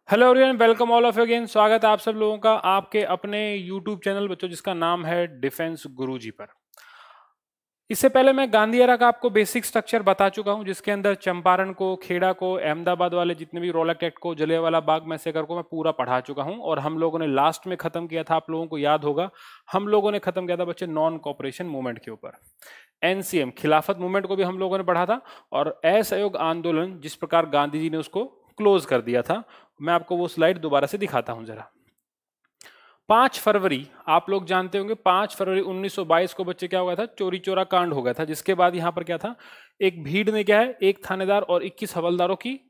Hello everyone, welcome all of you again. स्वागत है आप सब लोगों का आपके अपने यूट्यूब चैनल बच्चों जिसका नाम है डिफेंस गुरुजी पर। इससे पहले मैं गांधी एरा का आपको बेसिक स्ट्रक्चर बता चुका हूं, जिसके अंदर चंपारण को, खेड़ा को, अहमदाबाद वाले जितने भी रोलक एक्ट को, जलियांवाला बाग मैसेकर को मैं पूरा पढ़ा चुका हूं। और हम लोगों ने लास्ट में खत्म किया था, आप लोगों को याद होगा, हम लोगों ने खत्म किया था बच्चे नॉन कॉपरेशन मूवमेंट के ऊपर। एनसीएम खिलाफत मूवमेंट को भी हम लोगों ने पढ़ा था, और असहयोग आंदोलन जिस प्रकार गांधी जी ने उसको क्लोज कर दिया था। मैं आपको वो स्लाइड दोबारा से दिखाता हूं जरा। 5 फरवरी आप लोग जानते होंगे, 5 फरवरी 1922 को बच्चे क्या हुआ था, चोरी चोरा कांड हो गया था। जिसके बाद यहां पर क्या था, एक भीड़ ने क्या है, एक थानेदार और 21 हवलदारों की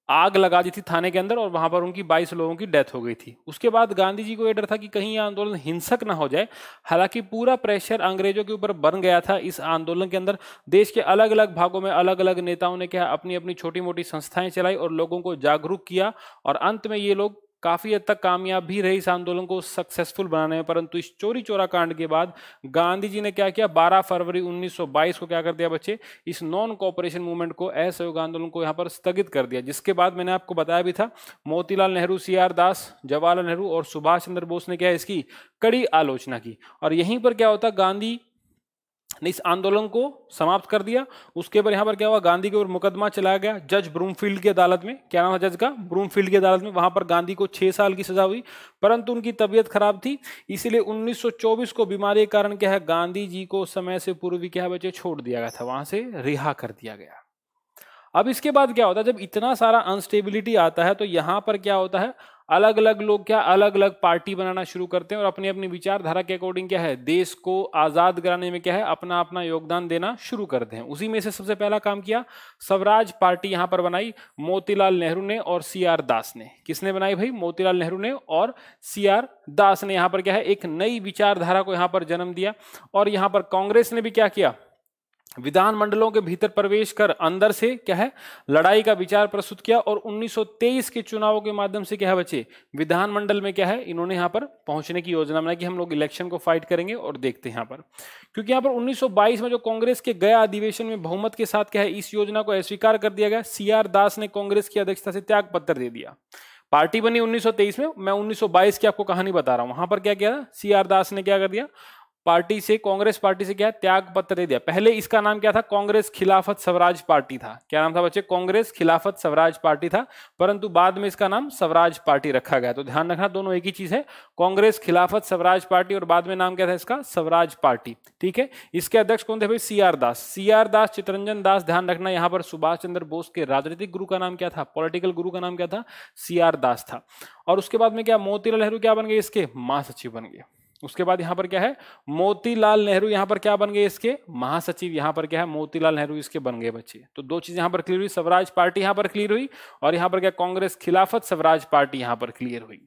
आग लगा दी थी थाने के अंदर, और वहां पर उनकी 22 लोगों की डेथ हो गई थी। उसके बाद गांधी जी को यह डर था कि कहीं यह आंदोलन हिंसक ना हो जाए। हालांकि पूरा प्रेशर अंग्रेजों के ऊपर बन गया था इस आंदोलन के अंदर। देश के अलग अलग भागों में अलग अलग नेताओं ने क्या अपनी अपनी छोटी मोटी संस्थाएं चलाई और लोगों को जागरूक किया, और अंत में ये लोग काफी हद तक कामयाब भी रहे इस आंदोलन को सक्सेसफुल बनाने में। परंतु इस चोरी चोरा कांड के बाद गांधी जी ने क्या किया, 12 फरवरी 1922 को क्या कर दिया बच्चे, इस नॉन कॉपरेशन मूवमेंट को, असहयोग आंदोलन को यहां पर स्थगित कर दिया। जिसके बाद मैंने आपको बताया भी था, मोतीलाल नेहरू, सीआर दास, जवाहरलाल नेहरू और सुभाष चंद्र बोस ने क्या इसकी कड़ी आलोचना की। और यहीं पर क्या होता, गांधी ने इस आंदोलन को समाप्त कर दिया। उसके बाद यहां पर क्या हुआ, गांधी के ऊपर मुकदमा चलाया गया जज ब्रूमफील्ड की अदालत में। क्या नाम है जज का, ब्रूमफील्ड की अदालत में। वहां पर गांधी को 6 साल की सजा हुई, परंतु उनकी तबीयत खराब थी, इसीलिए 1924 को बीमारी के कारण क्या है, गांधी जी को समय से पूर्व क्या है बच्चे, छोड़ दिया गया था, वहां से रिहा कर दिया गया। अब इसके बाद क्या होता है, जब इतना सारा अनस्टेबिलिटी आता है तो यहां पर क्या होता है, अलग अलग लोग क्या अलग अलग पार्टी बनाना शुरू करते हैं और अपनी अपनी विचारधारा के अकॉर्डिंग क्या है, देश को आजाद कराने में क्या है, अपना अपना योगदान देना शुरू करते हैं। उसी में से सबसे पहला काम किया, स्वराज पार्टी यहां पर बनाई मोतीलाल नेहरू ने और सीआर दास ने। किसने बनाई भाई, मोतीलाल नेहरू ने और सीआर दास ने। यहां पर क्या है, एक नई विचारधारा को यहां पर जन्म दिया। और यहां पर कांग्रेस ने भी क्या किया, विधानमंडलों के भीतर प्रवेश कर अंदर से क्या है, लड़ाई का विचार प्रस्तुत किया। और 1923 के चुनावों के माध्यम से क्या है बच्चे, विधानमंडल में क्या है, इन्होंने यहां पर पहुंचने की योजना बनाई कि हम लोग इलेक्शन को फाइट करेंगे। और देखते हैं यहां पर, क्योंकि यहां पर 1922 में जो कांग्रेस के गया अधिवेशन में बहुमत के साथ क्या है, इस योजना को अस्वीकार कर दिया गया। सीआर दास ने कांग्रेस की अध्यक्षता से त्याग पत्र दे दिया। पार्टी बनी 1923 में, मैं 1922 की आपको कहानी बता रहा हूं। वहां पर क्या किया, सीआर दास ने क्या कर दिया, पार्टी से, कांग्रेस पार्टी से क्या त्याग पत्र दे दिया। पहले इसका नाम क्या था, कांग्रेस खिलाफत स्वराज पार्टी था। क्या नाम था बच्चे, कांग्रेस खिलाफत स्वराज पार्टी था, परंतु बाद में इसका नाम स्वराज पार्टी रखा गया। तो ध्यान रखना, दोनों एक ही चीज है, कांग्रेस खिलाफत स्वराज पार्टी, और बाद में नाम क्या था इसका, स्वराज पार्टी। ठीक है, इसके अध्यक्ष कौन थे भाई, सीआर दास। सीआर दास, चितरंजन दास। ध्यान रखना, यहां पर सुभाष चंद्र बोस के राजनीतिक गुरु का नाम क्या था, पॉलिटिकल गुरु का नाम क्या था, सीआर दास था। और उसके बाद में क्या, मोतीलाल नेहरू क्या बन गए, इसके महासचिव बन गए। उसके बाद यहां पर क्या है, मोतीलाल नेहरू यहां पर क्या बन गए, इसके महासचिव। यहां पर क्या है, मोतीलाल नेहरू इसके बन गए बच्चे। तो दो चीजें यहां पर क्लियर हुई, स्वराज पार्टी यहां पर क्लियर हुई, और यहां पर क्या, कांग्रेस खिलाफत स्वराज पार्टी यहां पर क्लियर हुई।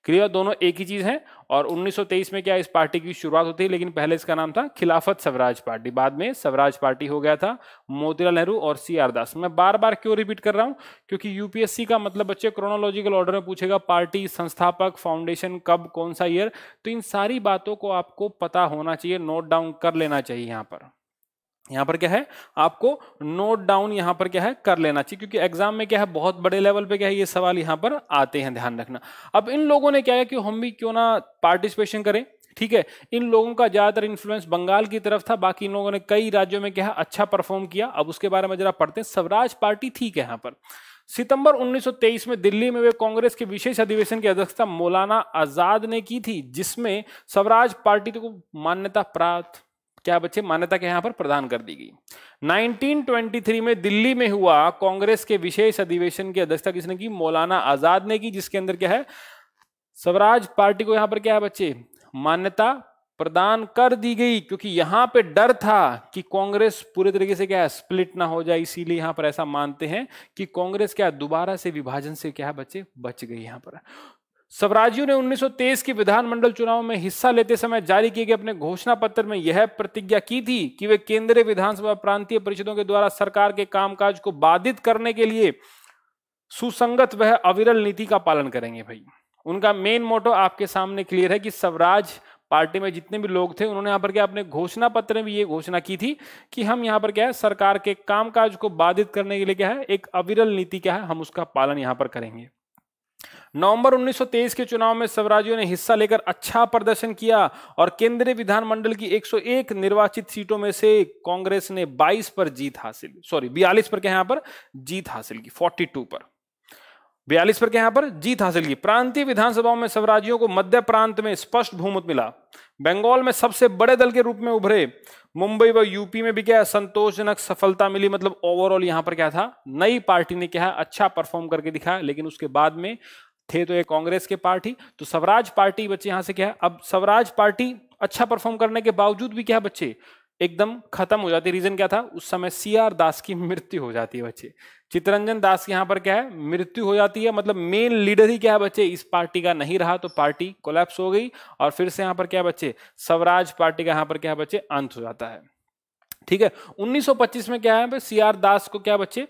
क्लियर, दोनों एक ही चीज है। और 1923 में क्या इस पार्टी की शुरुआत होती है, लेकिन पहले इसका नाम था खिलाफत स्वराज पार्टी, बाद में स्वराज पार्टी हो गया था, मोतीलाल नेहरू और सीआर दास। मैं बार बार क्यों रिपीट कर रहा हूं, क्योंकि यूपीएससी का मतलब बच्चे क्रोनोलॉजिकल ऑर्डर में पूछेगा, पार्टी, संस्थापक, फाउंडेशन, कब, कौन सा ईयर। तो इन सारी बातों को आपको पता होना चाहिए, नोट डाउन कर लेना चाहिए। यहां पर क्या है, आपको नोट डाउन यहां पर क्या है कर लेना चाहिए, क्योंकि एग्जाम में क्या है, बहुत बड़े लेवल पे क्या है, ये सवाल यहां पर आते हैं, ध्यान रखना। अब इन लोगों ने क्या है कि हम भी क्यों ना पार्टिसिपेशन करें। ठीक है, इन लोगों का ज्यादातर इन्फ्लुएंस बंगाल की तरफ था, बाकी इन लोगों ने कई राज्यों में क्या है अच्छा परफॉर्म किया। अब उसके बारे में जरा पढ़ते हैं। स्वराज पार्टी ठीक है, यहां पर सितंबर 1923 में दिल्ली में वे कांग्रेस के विशेष अधिवेशन की अध्यक्षता मौलाना आजाद ने की थी, जिसमें स्वराज पार्टी को मान्यता प्राप्त, क्या बच्चे, मान्यता के यहां पर प्रदान कर दी गई। 1923 में दिल्ली में हुआ कांग्रेस के विशेष अधिवेशन की अध्यक्षता किसने की, मौलाना आजाद ने की, जिसके अंदर क्या है, स्वराज पार्टी को यहां पर क्या है बच्चे, मान्यता प्रदान कर दी गई। क्योंकि यहां पे डर था कि कांग्रेस पूरे तरीके से क्या है, स्प्लिट ना हो जाए, इसीलिए यहां पर ऐसा मानते हैं कि कांग्रेस क्या दोबारा से विभाजन से क्या है बच्चे, बच गई। यहां पर स्वराजियों ने 1923 के विधानमंडल चुनाव में हिस्सा लेते समय जारी किए गए अपने घोषणा पत्र में यह प्रतिज्ञा की थी कि वे केंद्रीय विधानसभा प्रांतीय परिषदों के द्वारा सरकार के कामकाज को बाधित करने के लिए सुसंगत वह अविरल नीति का पालन करेंगे। भाई, उनका मेन मोटो आपके सामने क्लियर है कि स्वराज पार्टी में जितने भी लोग थे, उन्होंने यहां पर क्या अपने घोषणा पत्र में भी ये घोषणा की थी कि हम यहां पर क्या है, सरकार के कामकाज को बाधित करने के लिए क्या है, एक अविरल नीति क्या है, हम उसका पालन यहां पर करेंगे। नवंबर 1923 के चुनाव में स्वराजियों ने हिस्सा लेकर अच्छा प्रदर्शन किया और केंद्रीय विधानमंडल की 101 निर्वाचित सीटों में से कांग्रेस ने 42 पर जीत हासिल, 42 पर क्या यहां पर जीत हासिल की, 42 पर 42 पर क्या यहां पर जीत हासिल की। प्रांतीय विधानसभाओं में स्वराजियों को मध्य प्रांत में स्पष्ट बहुमत मिला। बंगाल में सबसे बड़े दल के रूप में उभरे। मुंबई व यूपी में भी क्या संतोषजनक सफलता मिली, मतलब ओवरऑल यहां पर क्या था, नई पार्टी ने क्या अच्छा परफॉर्म करके दिखाया। लेकिन उसके बाद में थे तो ये कांग्रेस के पार्टी, तो स्वराज पार्टी बच्चे यहां से क्या है, अब स्वराज पार्टी अच्छा परफॉर्म करने के बावजूद भी क्या बच्चे एकदम खत्म हो जाती। रीजन क्या था, उस समय सीआर दास की मृत्यु हो जाती है बच्चे, चित्तरंजन दास की यहां पर क्या है मृत्यु हो जाती है, मतलब मेन लीडर ही क्या है बच्चे इस पार्टी का नहीं रहा, तो पार्टी कोलैप्स हो गई और फिर से यहां पर क्या बच्चे स्वराज पार्टी का यहां पर क्या बच्चे अंत हो जाता है। ठीक है, 1925 में क्या है सीआर दास को क्या बच्चे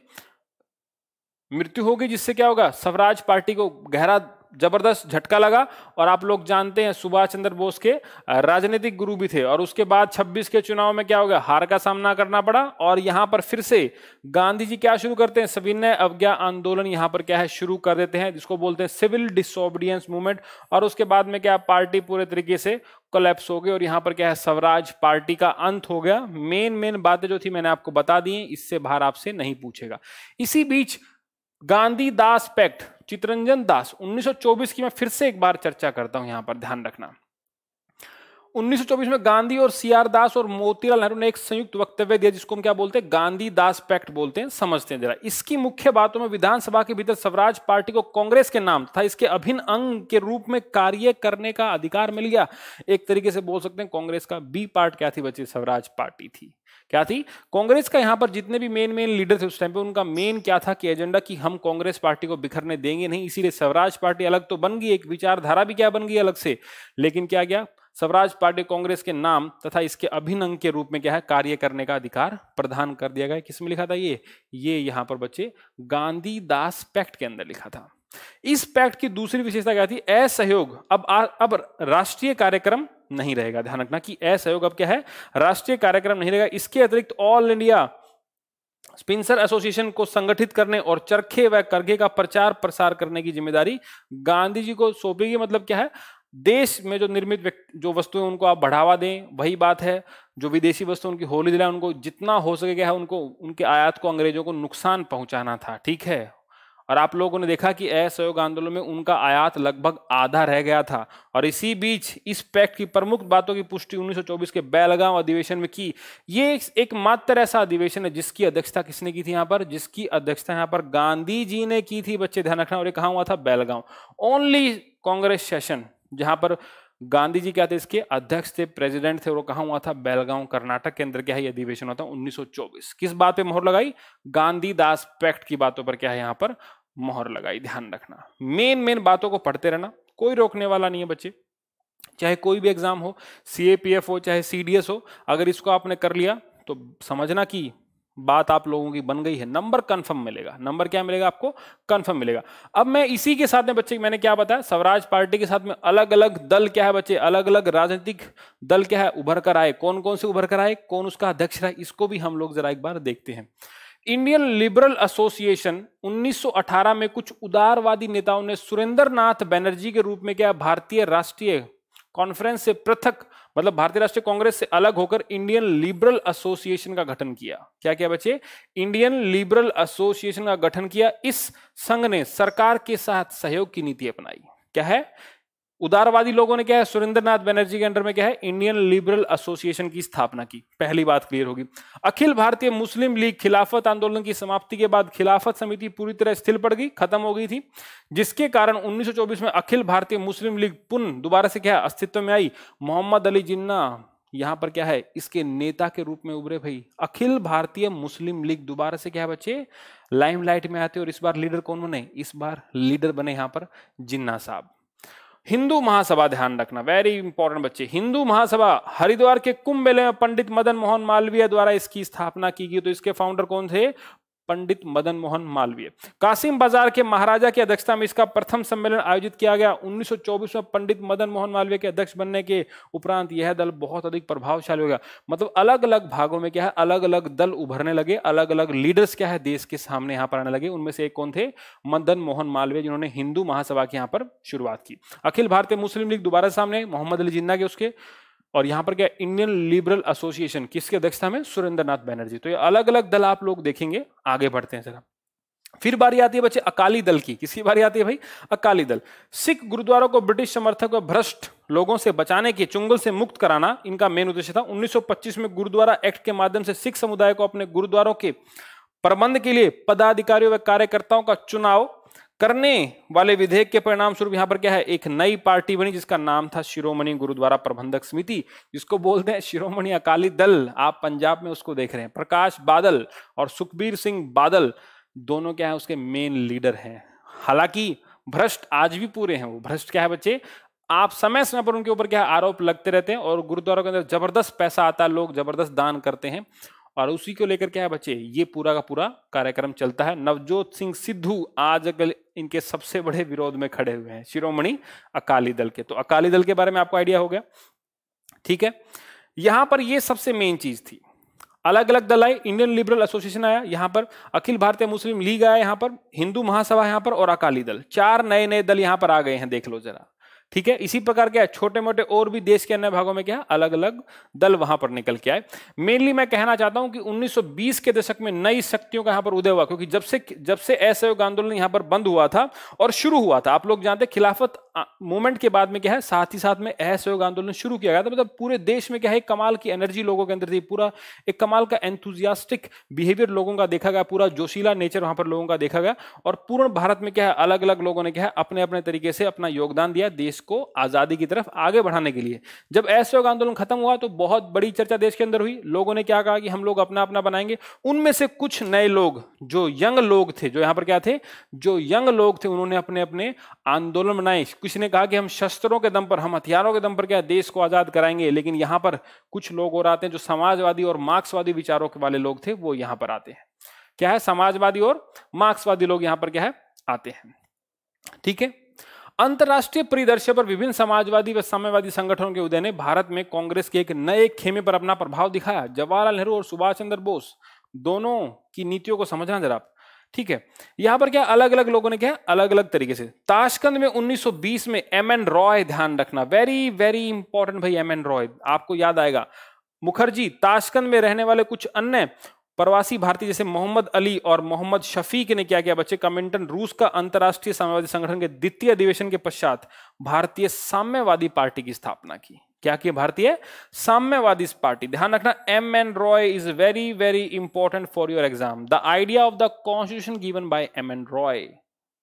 मृत्यु होगी, जिससे क्या होगा स्वराज पार्टी को गहरा जबरदस्त झटका लगा। और आप लोग जानते हैं सुभाष चंद्र बोस के राजनीतिक गुरु भी थे, और उसके बाद 26 के चुनाव में क्या हो गया, हार का सामना करना पड़ा। और यहां पर फिर से गांधी जी क्या शुरू करते हैं, सविनय अवज्ञा आंदोलन यहां पर क्या है शुरू कर देते हैं, जिसको बोलते हैं सिविल डिसोबीडियंस मूवमेंट। और उसके बाद में क्या पार्टी पूरे तरीके से कोलैप्स हो गई और यहां पर क्या है स्वराज पार्टी का अंत हो गया। मेन बातें जो थी मैंने आपको बता दी, इससे बाहर आपसे नहीं पूछेगा। इसी बीच गांधी दास पैक्ट, चित्तरंजन दास 1924 की मैं फिर से एक बार चर्चा करता हूं, यहां पर ध्यान रखना। 1924 में गांधी और सीआर दास और मोतीलाल नेहरू ने एक संयुक्त वक्तव्य दिया, जिसको हम क्या बोलते हैं, गांधी दास पैक्ट बोलते हैं। समझते हैं जरा इसकी मुख्य बातों में, विधानसभा के भीतर स्वराज पार्टी को कांग्रेस के नाम तथा इसके अभिन्न अंग के रूप में कार्य करने का अधिकार मिल गया। एक तरीके से बोल सकते हैं कांग्रेस का बी पार्ट क्या थी बच्चे, स्वराज पार्टी थी। क्या थी कांग्रेस का, यहां पर जितने भी मेन लीडर थे उस टाइम पे, उनका मेन क्या था कि एजेंडा कि हम कांग्रेस पार्टी को बिखरने देंगे नहीं। इसीलिए स्वराज पार्टी अलग तो बन गई, एक विचारधारा भी क्या बन गई अलग से, लेकिन क्या गया स्वराज पार्टी कांग्रेस के नाम तथा इसके अभिन्न अंग के रूप में क्या है कार्य करने का अधिकार प्रदान कर दिया गया। किसमें लिखा था ये यहां पर बच्चे गांधी दास पैक्ट के अंदर लिखा था। इस पैक्ट की दूसरी विशेषता क्या थी, असहयोग अब राष्ट्रीय कार्यक्रम नहीं रहेगा। ध्यान रखना कि असहयोग अब क्या है, राष्ट्रीय कार्यक्रम नहीं रहेगा। इसके अतिरिक्त ऑल इंडिया स्पिंसर एसोसिएशन को संगठित करने और चरखे व करघे का प्रचार प्रसार करने की जिम्मेदारी गांधी जी को सौंपी गई। मतलब क्या है, देश में जो निर्मित जो वस्तुएं उनको आप बढ़ावा दें, वही बात है जो विदेशी वस्तु उनकी होली दिलाएं, उनको जितना हो सके क्या है उनको उनके आयात को अंग्रेजों को नुकसान पहुंचाना था। ठीक है, और आप लोगों ने देखा कि असहयोग आंदोलन में उनका आयात लगभग आधा रह गया था। और इसी बीच इस पैक्ट की प्रमुख बातों की पुष्टि 1924 के बेलगांव अधिवेशन में की। ये एक मात्र ऐसा अधिवेशन है जिसकी अध्यक्षता किसने की थी, यहाँ पर जिसकी अध्यक्षता यहाँ पर गांधी जी ने की थी बच्चे, ध्यान रखना। और ये कहाँ हुआ था, बेलगांव। ओनली कांग्रेस सेशन जहां पर गांधी जी क्या थे, इसके अध्यक्ष थे, प्रेसिडेंट थे, और वो कहां हुआ था, बेलगांव कर्नाटक के अंदर क्या है अधिवेशन हुआ था 1924। किस बात पे मोहर लगाई, गांधी दास पैक्ट की बातों पर क्या है यहां पर मोहर लगाई। ध्यान रखना मेन बातों को पढ़ते रहना, कोई रोकने वाला नहीं है बच्चे, चाहे कोई भी एग्जाम हो, सीएपीएफ हो चाहे सीडीएस हो, अगर इसको आपने कर लिया तो समझना कि बात आप लोगों की बन गई है। नंबर कंफर्म मिलेगा, नंबर क्या मिलेगा आपको, कंफर्म मिलेगा। अब मैं इसी के साथ में बच्चे मैंने क्या बताया, स्वराज पार्टी के साथ में अलग अलग दल क्या है बच्चे, अलग अलग राजनीतिक दल क्या है उभर कर आए। कौन कौन से उभर कर आए, कौन उसका अध्यक्ष रहा, इसको भी हम लोग जरा एक बार देखते हैं। इंडियन लिबरल एसोसिएशन 1918 में कुछ उदारवादी नेताओं ने सुरेंद्र नाथ बनर्जी के रूप में क्या भारतीय राष्ट्रीय कॉन्फ्रेंस से पृथक, मतलब भारतीय राष्ट्रीय कांग्रेस से अलग होकर इंडियन लिबरल एसोसिएशन का गठन किया। क्या किया बच्चे, इंडियन लिबरल एसोसिएशन का गठन किया। इस संघ ने सरकार के साथ सहयोग की नीति अपनाई। क्या है, उदारवादी लोगों ने क्या है, सुरेंद्र नाथ बनर्जी के अंडर में क्या है, इंडियन लिबरल एसोसिएशन की स्थापना की। पहली बात क्लियर होगी। अखिल भारतीय मुस्लिम लीग खिलाफत आंदोलन की समाप्ति के बाद खिलाफत समिति पूरी तरह स्थिर पड़ गई, खत्म हो गई थी, जिसके कारण 1924 में अखिल भारतीय मुस्लिम लीग पुनः दोबारा से क्या अस्तित्व में आई। मोहम्मद अली जिन्ना यहां पर क्या है, इसके नेता के रूप में उभरे। भाई अखिल भारतीय मुस्लिम लीग दोबारा से क्या है बच्चे, लाइमलाइट में आते, और इस बार लीडर कौन बने, इस बार लीडर बने यहां पर जिन्ना साहब। हिंदू महासभा, ध्यान रखना वेरी इंपॉर्टेंट बच्चे, हिंदू महासभा हरिद्वार के कुंभ मेले में पंडित मदन मोहन मालवीय द्वारा इसकी स्थापना की गई। तो इसके फाउंडर कौन थे, पंडित मदन मोहन मालवीय। कासिम बाजार के महाराजा की अध्यक्षता में इसका प्रथम सम्मेलन आयोजित किया गया 1924 में। पंडित मदन मोहन मालवीय के अध्यक्ष बनने के उपरांत यह दल बहुत अधिक प्रभावशाली हो गया। मतलब अलग अलग भागों में क्या है, अलग अलग दल उभरने लगे, अलग अलग लीडर्स क्या है देश के सामने यहाँ पर आने लगे। उनमें से एक कौन थे? मदन मोहन मालवीय, जिन्होंने हिंदू महासभा की यहाँ पर शुरुआत की। अखिल भारतीय मुस्लिम लीग दोबारा सामने, मोहम्मद अली जिन्ना के उसके। और यहां पर क्या, इंडियन लिबरल एसोसिएशन, किसकी अध्यक्षता में? सुरेंद्रनाथ बैनर्जी। तो ये अलग अलग दल आप लोग देखेंगे। आगे बढ़ते हैं जरा। फिर बारी आती है बच्चे अकाली दल की। किसकी बारी आती है भाई? अकाली दल। सिख गुरुद्वारों को ब्रिटिश समर्थक व भ्रष्ट लोगों से बचाने के चुंगल से मुक्त कराना इनका मेन उद्देश्य था। 1925 में गुरुद्वारा एक्ट के माध्यम से सिख समुदाय को अपने गुरुद्वारों के प्रबंध के लिए पदाधिकारियों व कार्यकर्ताओं का चुनाव करने वाले विधेयक के परिणाम स्वरूप यहां पर क्या है, एक नई पार्टी बनी जिसका नाम था शिरोमणि गुरुद्वारा प्रबंधक समिति, जिसको बोलते हैं शिरोमणि अकाली दल। आप पंजाब में उसको देख रहे हैं। प्रकाश बादल और सुखबीर सिंह बादल दोनों क्या है, उसके मेन लीडर हैं। हालांकि भ्रष्ट आज भी पूरे हैं। वो भ्रष्ट क्या है बच्चे, आप समय समय पर उनके ऊपर क्या है आरोप लगते रहते हैं और गुरुद्वारों के अंदर जबरदस्त पैसा आता है, लोग जबरदस्त दान करते हैं और उसी को लेकर क्या है बच्चे, ये पूरा का पूरा कार्यक्रम चलता है। नवजोत सिंह सिद्धू आज इनके सबसे बड़े विरोध में खड़े हुए हैं, शिरोमणि अकाली दल के। तो अकाली दल के बारे में आपको आइडिया हो गया, ठीक है। यहां पर ये सबसे मेन चीज थी। अलग अलग दल आए, इंडियन लिबरल एसोसिएशन आया, यहां पर अखिल भारतीय मुस्लिम लीग आया, यहां पर हिंदू महासभा यहां पर, और अकाली दल। 4 नए नए दल यहां पर आ गए हैं, देख लो जरा, ठीक है। इसी प्रकार क्या है, छोटे मोटे और भी देश के अन्य भागों में क्या अलग अलग दल वहां पर निकल के आए। मेनली मैं कहना चाहता हूं कि 1920 के दशक में नई शक्तियों का यहां पर उदय हुआ, क्योंकि जब से असहयोग आंदोलन यहां पर बंद हुआ था और शुरू हुआ था, आप लोग जानते हैं खिलाफत मूवमेंट के बाद में क्या है, साथ ही साथ में असहयोग आंदोलन शुरू किया गया था। मतलब पूरे देश में क्या है, एक कमाल की एनर्जी लोगों के अंदर थी, पूरा एक कमाल का एंथुजियास्टिक बिहेवियर लोगों का देखा गया, पूरा जोशीला नेचर वहां पर लोगों का देखा गया। और पूर्ण भारत में क्या है, अलग अलग लोगों ने क्या है अपने अपने तरीके से अपना योगदान दिया देश को आजादी की तरफ आगे बढ़ाने के लिए। जब असहयोग आंदोलन खत्म हुआ तो बहुत बड़ी चर्चा देश के अंदर हुई। लोगों ने क्या कहा कि हम लोग अपना अपना बनाएंगे। उनमें से कुछ नए लोग, जो यंग लोग थे, जो यहां पर क्या थे, जो यंग लोग थे, उन्होंने अपने अपने आंदोलन बनाए। किसी ने कहा कि हम शस्त्रों के दम पर, हम हथियारों के दम पर क्या देश को आजाद कराएंगे। लेकिन यहां पर कुछ लोग और आते हैं जो समाजवादी और मार्क्सवादी विचारों के वाले लोग थे, वो यहां पर आते हैं। क्या है, समाजवादी और मार्क्सवादी लोग यहां पर क्या है आते हैं, ठीक है। अंतरराष्ट्रीय परिदृश्य पर विभिन्न समाजवादी व साम्यवादी संगठनों के उदय ने भारत में कांग्रेस के एक नए खेमे पर अपना प्रभाव दिखाया। जवाहरलाल नेहरू और सुभाष चंद्र बोस दोनों की नीतियों को समझना जरा, ठीक है। यहां पर क्या अलग अलग लोगों ने क्या अलग अलग तरीके से। ताशकंद में 1920 में एमएन रॉय, ध्यान रखना, वेरी वेरी इंपॉर्टेंट भाई, एमएन रॉय आपको याद आएगा। मुखर्जी, ताशकंद में रहने वाले कुछ अन्य प्रवासी भारतीय जैसे मोहम्मद अली और मोहम्मद शफीक ने क्या किया बच्चे, कमिंटन, रूस का अंतरराष्ट्रीय साम्यवादी संगठन के द्वितीय अधिवेशन के पश्चात भारतीय साम्यवादी पार्टी की स्थापना की। क्या किया, भारतीय साम्यवादी पार्टी। ध्यान रखना, M N Roy is very very important for your exam. The idea of the constitution given by M N Roy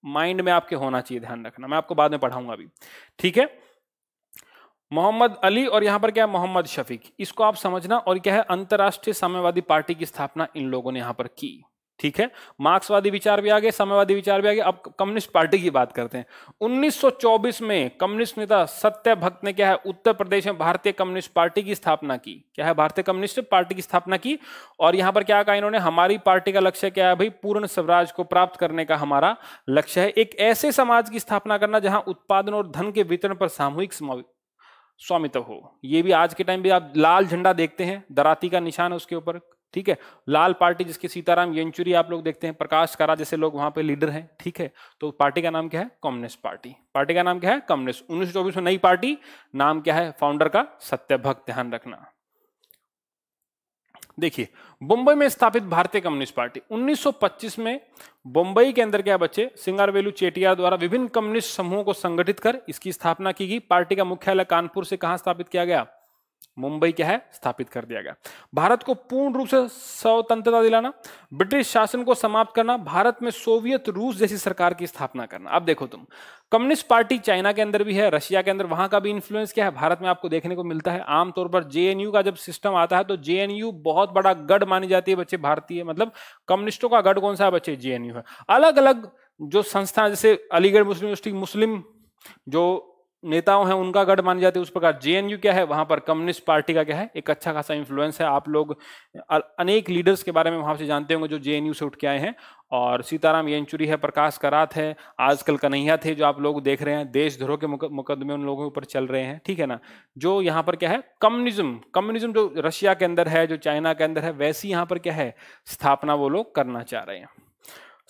mind में आपके होना चाहिए, ध्यान रखना, मैं आपको बाद में पढ़ाऊंगा अभी, ठीक है। मोहम्मद अली और यहां पर क्या है मोहम्मद शफीक, इसको आप समझना। और क्या है, अंतरराष्ट्रीय साम्यवादी पार्टी की स्थापना इन लोगों ने यहां पर की, ठीक है। मार्क्सवादी विचार भी आ गए, साम्यवादी विचार भी आ गए। अब कम्युनिस्ट पार्टी की बात करते हैं। 1924 में कम्युनिस्ट नेता सत्यभक्त ने क्या है उत्तर प्रदेश में भारतीय कम्युनिस्ट पार्टी की स्थापना की। क्या है, भारतीय कम्युनिस्ट पार्टी की स्थापना की। और यहां पर क्या कहा इन्होंने, हमारी पार्टी का लक्ष्य क्या है भाई, पूर्ण स्वराज को प्राप्त करने का हमारा लक्ष्य है। एक ऐसे समाज की स्थापना करना जहां उत्पादन और धन के वितरण पर सामूहिक स्वामित्व हो। ये भी आज के टाइम भी आप लाल झंडा देखते हैं, दराती का निशान है उसके ऊपर, ठीक है। लाल पार्टी जिसके सीताराम येचुरी आप लोग देखते हैं, प्रकाश कारा जैसे लोग वहां पे लीडर हैं, ठीक है। तो पार्टी का नाम क्या है, कम्युनिस्ट पार्टी। पार्टी का नाम क्या है, कम्युनिस्ट। 1924 में नई पार्टी, नाम क्या है फाउंडर का, सत्यभक्त, ध्यान रखना। देखिए, मुंबई में स्थापित भारतीय कम्युनिस्ट पार्टी 1925 में मुंबई के अंदर क्या बच्चे, सिंगारवेलु चेटियार द्वारा विभिन्न कम्युनिस्ट समूहों को संगठित कर इसकी स्थापना की गई। पार्टी का मुख्यालय कानपुर से कहां स्थापित किया गया, मुंबई क्या है स्थापित कर दिया गया। भारत को पूर्ण रूप से स्वतंत्रता दिलाना, ब्रिटिश शासन को समाप्त करना, भारत में सोवियत रूस जैसी सरकार की स्थापना करना। अब देखो तुम, कम्युनिस्ट पार्टी चाइना के अंदर भी है, रशिया के अंदर, वहां का भी इन्फ्लुएंस क्या है भारत में आपको देखने को मिलता है। आमतौर पर जेएनयू का जब सिस्टम आता है तो जेएनयू बहुत बड़ा गढ़ मानी जाती है बच्चे, भारतीय मतलब कम्युनिस्टों का गढ़ कौन सा है बच्चे, जेएनयू है। अलग अलग जो संस्था जैसे अलीगढ़ मुस्लिम यूनिवर्सिटी, मुस्लिम जो नेताओं हैं उनका गढ़ माने जाते हैं, उस प्रकार जेएनयू क्या है, वहां पर कम्युनिस्ट पार्टी का क्या है, एक अच्छा खासा इन्फ्लुएंस है। आप लोग अनेक लीडर्स के बारे में वहां से जानते होंगे जो जेएनयू से उठ के आए हैं, और सीताराम येचुरी है, प्रकाश करात है, आजकल कन्हैया थे जो आप लोग देख रहे हैं, देशद्रोह के मुकदमे उन लोगों के ऊपर चल रहे हैं, ठीक है ना। जो यहाँ पर क्या है, कम्युनिज्म जो रशिया के अंदर है, जो चाइना के अंदर है, वैसी यहाँ पर क्या है, स्थापना वो लोग करना चाह रहे हैं।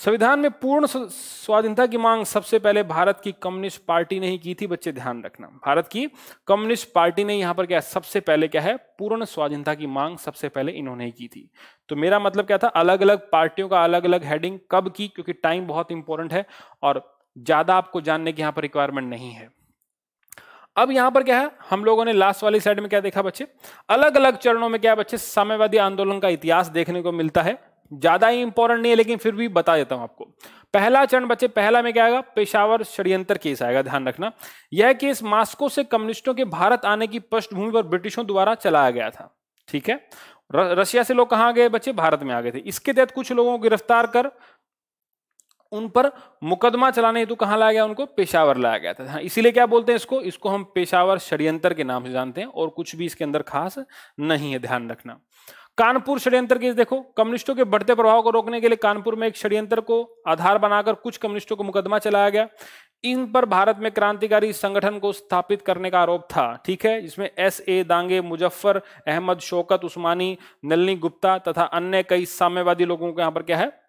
संविधान में पूर्ण स्वाधीनता की मांग सबसे पहले भारत की कम्युनिस्ट पार्टी ने ही की थी, बच्चे ध्यान रखना, भारत की कम्युनिस्ट पार्टी ने यहाँ पर क्या सबसे पहले क्या है, पूर्ण स्वाधीनता की मांग सबसे पहले इन्होंने ही की थी। तो मेरा मतलब क्या था, अलग अलग पार्टियों का अलग अलग हेडिंग कब की, क्योंकि टाइम बहुत इंपॉर्टेंट है और ज्यादा आपको जानने की यहाँ पर रिक्वायरमेंट नहीं है। अब यहां पर क्या है, हम लोगों ने लास्ट वाली साइड में क्या देखा बच्चे, अलग अलग चरणों में क्या बच्चे, साम्यवादी आंदोलन का इतिहास देखने को मिलता है। ज्यादा ही इंपॉर्टेंट नहीं है लेकिन फिर भी बता देता हूं आपको। पहला चरण बच्चे, पहला में क्या आएगा, पेशावर षड्यंत्र केस आएगा, ध्यान रखना। यह केस मास्को से कम्युनिस्टों के भारत आने की पृष्ठभूमि पर ब्रिटिशों द्वारा चलाया गया था, ठीक है। रशिया से लोग कहां गए बच्चे, भारत में आ गए थे। इसके तहत कुछ लोगों को गिरफ्तार कर उन पर मुकदमा चलाने हेतु कहां लाया गया, उनको पेशावर लाया गया था। इसीलिए क्या बोलते हैं इसको हम पेशावर षड्यंत्र के नाम से जानते हैं, और कुछ भी इसके अंदर खास नहीं है, ध्यान रखना। कानपुर षड्यंत्र केस देखो, कम्युनिस्टों के बढ़ते प्रभाव को रोकने के लिए कानपुर में एक षड्यंत्र को आधार बनाकर कुछ कम्युनिस्टों को मुकदमा चलाया गया। इन पर भारत में क्रांतिकारी संगठन को स्थापित करने का आरोप था, ठीक है, जिसमें एस.ए. दांगे, मुजफ्फर अहमद, शौकत उस्मानी, नलिनी गुप्ता तथा अन्य कई साम्यवादी लोगों को यहाँ पर क्या है,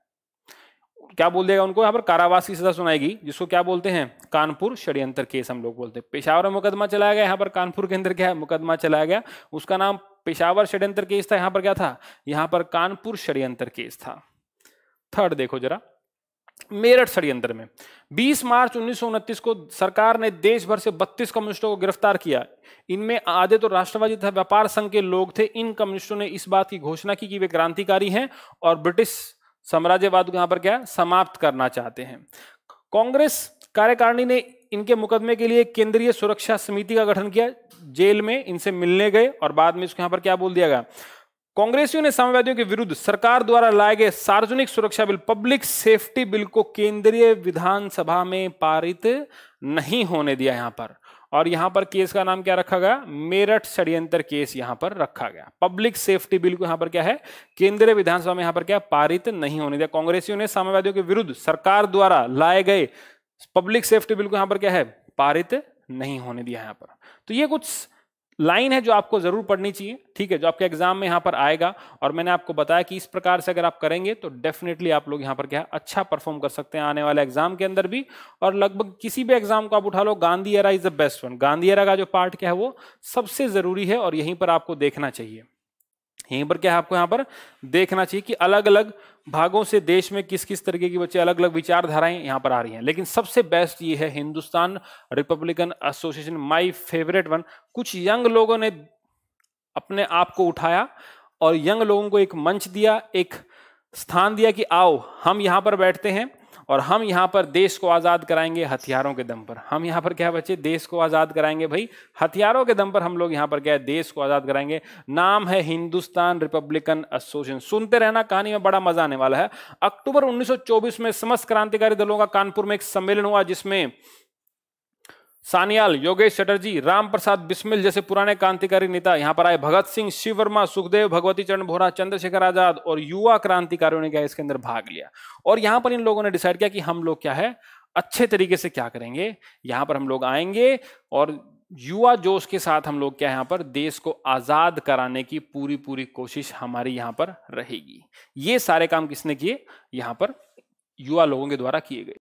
क्या बोल देगा, उनको यहाँ पर कारावास की सजा सुनाएगी, जिसको क्या बोलते हैं, कानपुर षड्यंत्र केस हम लोग बोलते हैं। पेशावर में मुकदमा चलाया गया, यहाँ पर कानपुर के अंदर क्या है, मुकदमा चलाया गया, उसका नाम पेशावर षड्यंत्र केस था, यहाँ पर क्या था, यहाँ पर कानपुर षड्यंत्र केस था। थर्ड देखो जरा, मेरठ षड्यंत्र में 20 मार्च 1929 को सरकार ने देश भर से 32 कम्युनिस्टों को गिरफ्तार किया। इनमें आधे तो राष्ट्रवादी तथा व्यापार संघ के लोग थे। इन कम्युनिस्टों ने इस बात की घोषणा की कि वे क्रांतिकारी हैं और ब्रिटिश साम्राज्यवाद को यहाँ पर क्या समाप्त करना चाहते हैं। कांग्रेस कार्यकारिणी ने इनके मुकदमे के लिए केंद्रीय सुरक्षा समिति का गठन किया, जेल में इनसे मिलने गए और बाद में इसको यहाँ पर क्या बोल दिया गया, कांग्रेसियों ने साम्यवादियों के विरुद्ध सरकार द्वारा लाए गए सार्वजनिक सुरक्षा बिल, पब्लिक सेफ्टी बिल को केंद्रीय विधानसभा में पारित नहीं होने दिया यहाँ पर, और यहां पर केस का नाम क्या रखा गया, मेरठ षड्यंत्र केस यहां पर रखा गया। पब्लिक सेफ्टी बिल को यहां पर क्या है, केंद्रीय विधानसभा में यहां पर क्या पारित नहीं होने दिया। कांग्रेसियों ने साम्यवादियों के विरुद्ध सरकार द्वारा लाए गए पब्लिक सेफ्टी बिल को यहां पर क्या है, पारित नहीं होने दिया यहां पर। तो ये कुछ लाइन है जो आपको जरूर पढ़नी चाहिए, ठीक है, जो आपके एग्जाम में यहां पर आएगा, और मैंने आपको बताया कि इस प्रकार से अगर आप करेंगे तो डेफिनेटली आप लोग यहां पर क्या है, अच्छा परफॉर्म कर सकते हैं आने वाले एग्जाम के अंदर भी, और लगभग किसी भी एग्जाम को आप उठा लो, Gandhi era is the best one. Gandhi era का जो पार्ट क्या है वो सबसे जरूरी है, और यहीं पर आपको देखना चाहिए, यहीं पर क्या है, आपको यहां पर देखना चाहिए कि अलग अलग भागों से देश में किस किस तरीके की बच्चे अलग अलग विचारधाराएं यहां पर आ रही हैं, लेकिन सबसे बेस्ट ये है Hindustan Republican association, my favourite one. कुछ यंग लोगों ने अपने आप को उठाया और यंग लोगों को एक मंच दिया, एक स्थान दिया कि आओ हम यहां पर बैठते हैं और हम यहां पर देश को आजाद कराएंगे हथियारों के दम पर। हम यहां पर क्या बच्चे, देश को आजाद कराएंगे भाई, हथियारों के दम पर हम लोग यहां पर क्या है, देश को आजाद कराएंगे। नाम है हिंदुस्तान रिपब्लिकन एसोसिएशन, सुनते रहना, कहानी में बड़ा मजा आने वाला है। अक्टूबर 1924 में समस्त क्रांतिकारी दलों का कानपुर में एक सम्मेलन हुआ, जिसमें सान्याल, योगेश चटर्जी, राम प्रसाद बिस्मिल जैसे पुराने क्रांतिकारी नेता यहां पर आए। भगत सिंह, शिव वर्मा, सुखदेव, भगवती चरण बोहरा, चंद्रशेखर आजाद और युवा क्रांतिकारियों ने क्या इसके अंदर भाग लिया। और यहां पर इन लोगों ने डिसाइड किया कि हम लोग क्या है, अच्छे तरीके से क्या करेंगे, यहां पर हम लोग आएंगे और युवा जोश के साथ हम लोग क्या यहाँ पर देश को आजाद कराने की पूरी पूरी कोशिश हमारी यहाँ पर रहेगी। ये सारे काम किसने किए, यहाँ पर युवा लोगों के द्वारा किए गए।